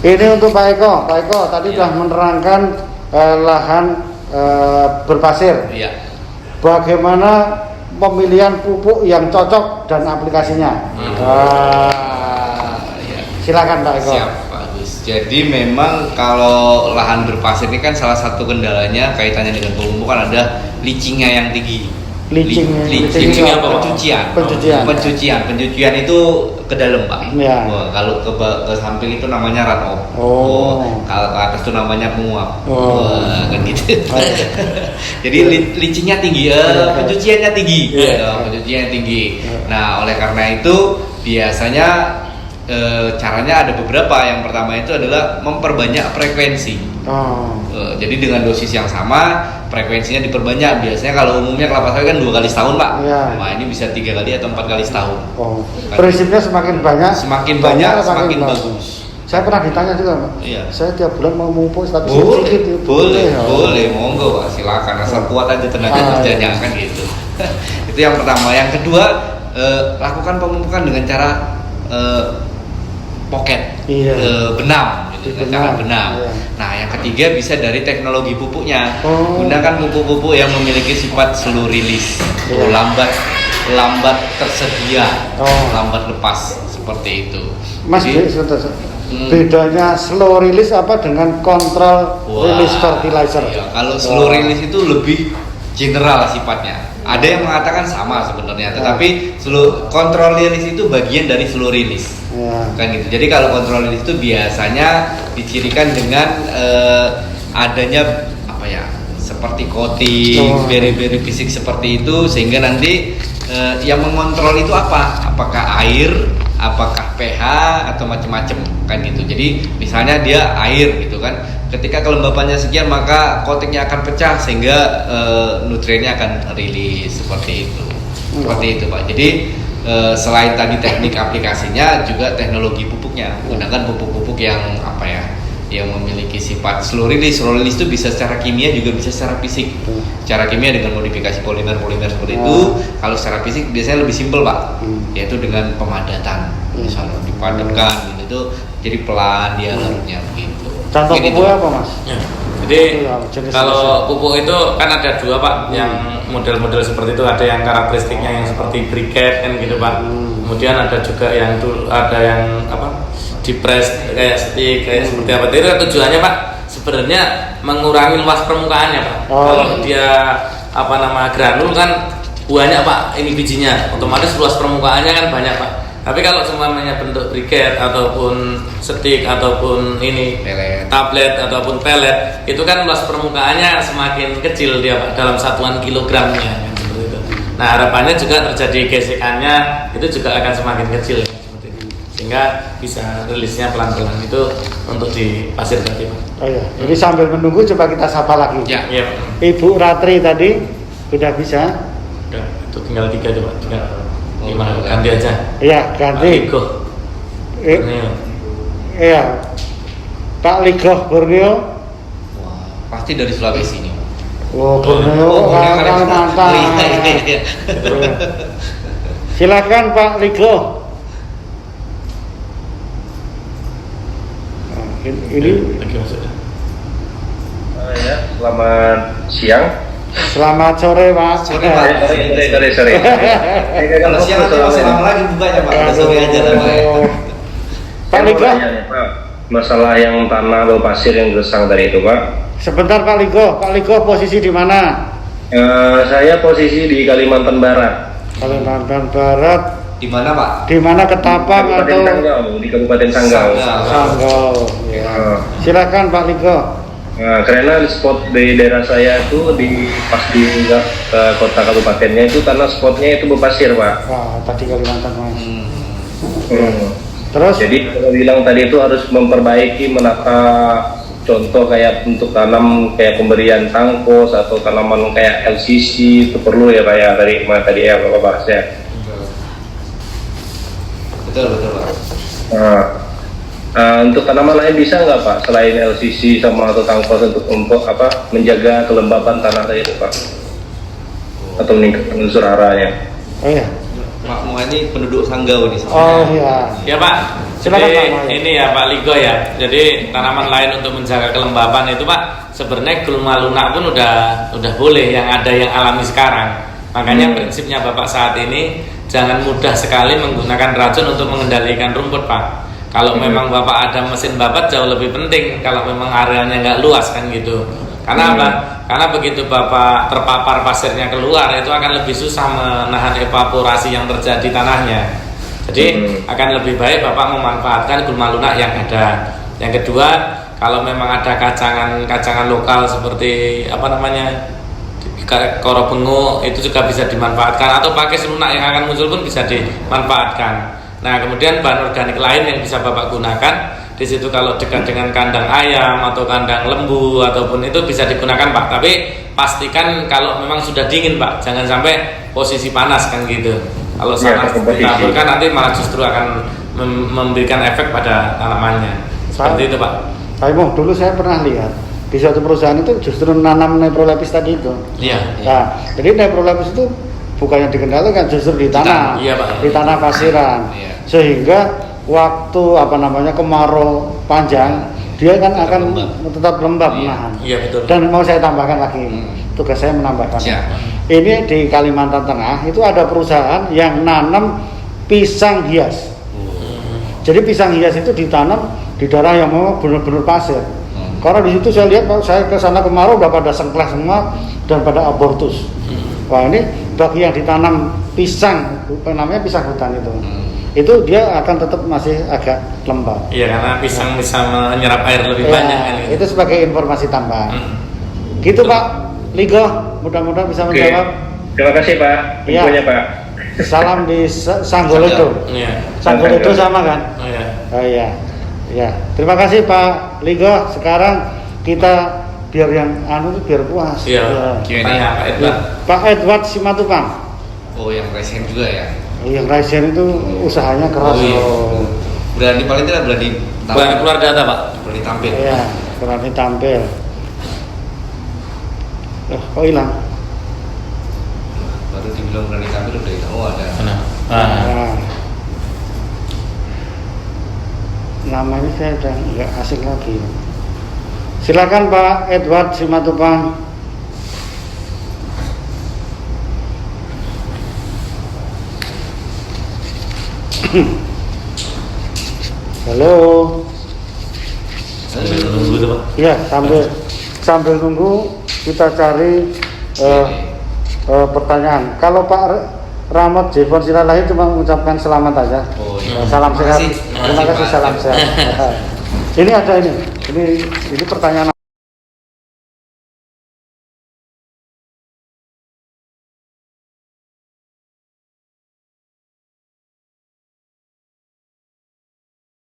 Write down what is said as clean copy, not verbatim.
Ini untuk Pak Eko. Pak Eko tadi sudah menerangkan lahan berpasir. Iya. Bagaimana pemilihan pupuk yang cocok dan aplikasinya? Silakan Pak Eko. Siap, bagus. Jadi memang kalau lahan berpasir ini kan salah satu kendalanya kaitannya dengan pemupukan ada leachingnya yang tinggi. Leaching apa? Pencucian itu ke dalam Pak. Ya. Wah, kalau ke samping itu namanya run off. Kalau ke atas itu namanya penguap. Wah, kan gitu. Jadi leachingnya tinggi, pencuciannya tinggi. Pencuciannya tinggi. Nah, oleh karena itu biasanya caranya ada beberapa. Yang pertama itu adalah memperbanyak frekuensi. Jadi dengan dosis yang sama, frekuensinya diperbanyak. Biasanya kalau umumnya kelapa sawit kan 2 kali setahun Pak. Nah ini bisa 3 kali atau 4 kali setahun. Prinsipnya semakin banyak, semakin bagus. Saya pernah ditanya juga Pak. Iya. Saya tiap bulan mau memupuk tapi sedikit. Boleh, monggo Pak, silakan. Asal kuat aja tenaga kerjanya kan gitu. Itu yang pertama. Yang kedua, lakukan pemupukan dengan cara pocket, benam. Dengan cara benam. Nah, yang ketiga bisa dari teknologi pupuknya. Gunakan pupuk-pupuk yang memiliki sifat slow release, lambat tersedia, lambat lepas seperti itu. Mas, bedanya slow release apa dengan control release fertilizer? Iya, kalau slow release itu lebih general sifatnya. Ada yang mengatakan sama sebenarnya, tetapi control release itu bagian dari slow release. Kan gitu. Jadi kalau control release itu biasanya dicirikan dengan adanya apa ya? Seperti coating, beri-beri fisik seperti itu, sehingga nanti yang mengontrol itu apa? Apakah air, apakah pH atau macam-macam kan gitu. Jadi misalnya dia air gitu kan. Ketika kelembapannya sekian maka coatingnya akan pecah sehingga nutriennya akan rilis seperti itu. Seperti itu Pak. Jadi selain tadi teknik aplikasinya juga teknologi pupuknya. Gunakan pupuk-pupuk yang apa ya? Yang memiliki sifat slow release. Slow release itu bisa secara kimia juga bisa secara fisik. Secara kimia dengan modifikasi polimer seperti itu. Kalau secara fisik biasanya lebih simpel Pak. Yaitu dengan pemadatan. Misalnya dipadatkan gitu. Jadi pelan dia larutnya begitu. Contoh pupuk apa Mas? Jadi kalau pupuk itu kan ada 2 Pak, yang model-model seperti itu. Ada yang karakteristiknya yang seperti briquette kan gitu Pak. Kemudian ada juga yang apa? Dipres kayak stick seperti apa. Itu tujuannya Pak sebenarnya mengurangi luas permukaannya Pak. Kalau dia granul kan banyak Pak ini bijinya, otomatis luas permukaannya kan banyak Pak. Tapi kalau semuanya bentuk briquette ataupun stick ataupun ini tablet ataupun pellet, itu kan luas permukaannya semakin kecil dia Pak dalam satuan kilogramnya kan, seperti itu. Nah harapannya juga terjadi gesekannya itu juga akan semakin kecil seperti itu. Sehingga bisa rilisnya pelan-pelan itu untuk di pasir tadi Pak. Jadi sambil menunggu coba kita sapa lagi. Iya. Ibu Ratri tadi sudah bisa? Udah, itu tinggal 3 coba. Gimana ganti aja? Iya, ganti. Ligo. Iya. Pak Ligo Borneo. Wah, pasti dari Sulawesi nih. Borneo Kalimantan. Silakan Pak Ligo. Ini lagi masuk. Ya, selamat siang. Selamat sore Pak. Sore. Kalau siang nanti masih lama lagi bukanya Pak. Sore aja namanya. Pak Ligo. Masalah yang tanah atau pasir yang gersang tadi itu Pak. Sebentar Pak Ligo. Pak Ligo posisi di mana? Saya posisi di Kalimantan Barat. Kalimantan Barat. Di mana Pak? Di mana Ketapang atau? Di Kabupaten Sanggau. Sanggau. Ya. Silakan Pak Ligo. Nah, karena spot di daerah saya itu pas di kota kabupatennya itu karena spotnya itu berpasir Pak. Wah, tadi Kalimantan Mas. Terus? Jadi kalau bilang tadi itu harus memperbaiki menata contoh kayak untuk tanam kayak pemberian tangkos atau tanaman kayak LCC itu perlu ya Pak ya tadi ya Bapak bahas ya. Betul Pak. Untuk tanaman lain bisa nggak Pak selain LCC sama atau tangkos untuk apa menjaga kelembapan tanah tadi itu Pak atau meningkatkan unsur haranya? Oh iya. Pak Moha ini penduduk Sanggau nih. Oh iya. Ya Pak. Silakan, Jadi Pak Moha. ini ya Pak Ligo ya. Jadi tanaman lain untuk menjaga kelembapan itu Pak, sebenarnya gulma lunak pun udah boleh yang ada yang alami sekarang. Makanya prinsipnya Bapak saat ini jangan mudah sekali menggunakan racun untuk mengendalikan rumput Pak. Kalau memang Bapak ada mesin babat jauh lebih penting kalau memang areanya nggak luas kan gitu. Karena apa? Karena begitu Bapak terpapar pasirnya keluar itu akan lebih susah menahan evaporasi yang terjadi tanahnya. Jadi akan lebih baik Bapak memanfaatkan gulma lunak yang ada. Yang kedua, kalau memang ada kacangan lokal seperti apa namanya koro benguk itu juga bisa dimanfaatkan, atau pakai selunak yang akan muncul pun bisa dimanfaatkan. Nah kemudian bahan organik lain yang bisa Bapak gunakan di situ kalau dekat dengan kandang ayam atau kandang lembu ataupun itu bisa digunakan Pak. Tapi pastikan kalau memang sudah dingin Pak, jangan sampai posisi panas kan gitu. Kalau sangat ditaburkan nanti malah justru akan memberikan efek pada tanamannya. Seperti itu Pak. Pak Imo, dulu saya pernah lihat di suatu perusahaan itu justru nanam Neprolepis tadi itu. Iya. Nah, jadi Neprolepis itu bukannya dikendalikan, justru ditanam, Iya, Pak. di tanah pasiran, Iya. sehingga waktu kemarau panjang dia kan akan tetap lembab menahan. Iya betul. Dan mau saya tambahkan lagi, tugas saya menambahkan. Siap. Ini di Kalimantan Tengah itu ada perusahaan yang nanam pisang hias. Jadi pisang hias itu ditanam di daerah yang memang benar-benar pasir. Karena di situ saya lihat, saya ke sana kemarau udah pada sengkleh semua dan pada abortus. Wah ini bagi yang ditanam pisang, namanya pisang hutan itu dia akan tetap masih agak lembab. Iya karena pisang bisa menyerap air lebih banyak kan gitu. Itu sebagai informasi tambahan. Gitu Pak Ligo, mudah-mudahan bisa menjawab. Terima kasih Pak. Iya. Infonya Pak. Salam di Sanggolodo. Iya. Sanggolodo sama kan? Oh iya. Oh iya. Ya, terima kasih Pak Ligo. Sekarang kita biar yang biar puas. Iya. Q&A. Tanya Pak Edward. Pak Edward Simatupang. Oh yang resen juga ya. Yang Raisen itu usahanya keras. Oh, iya. Berani paling tidak berani Berani keluar data Pak. berani tampil. Iya, berani tampil. Kok hilang? Baru dibilang berani tampil udah hilang. Oh ada. Nah, namanya saya udah nggak asing lagi. Silakan Pak Edward Simatupang. Halo. Sambil nunggu tuh Pak. Ya, sambil nunggu kita cari pertanyaan. Kalau Pak Rahmat Jefon Silalahi cuma mengucapkan selamat aja. Oh iya. Salam sehat. Makasih. Terima kasih, Pak. salam sehat. Ini ada ini pertanyaan.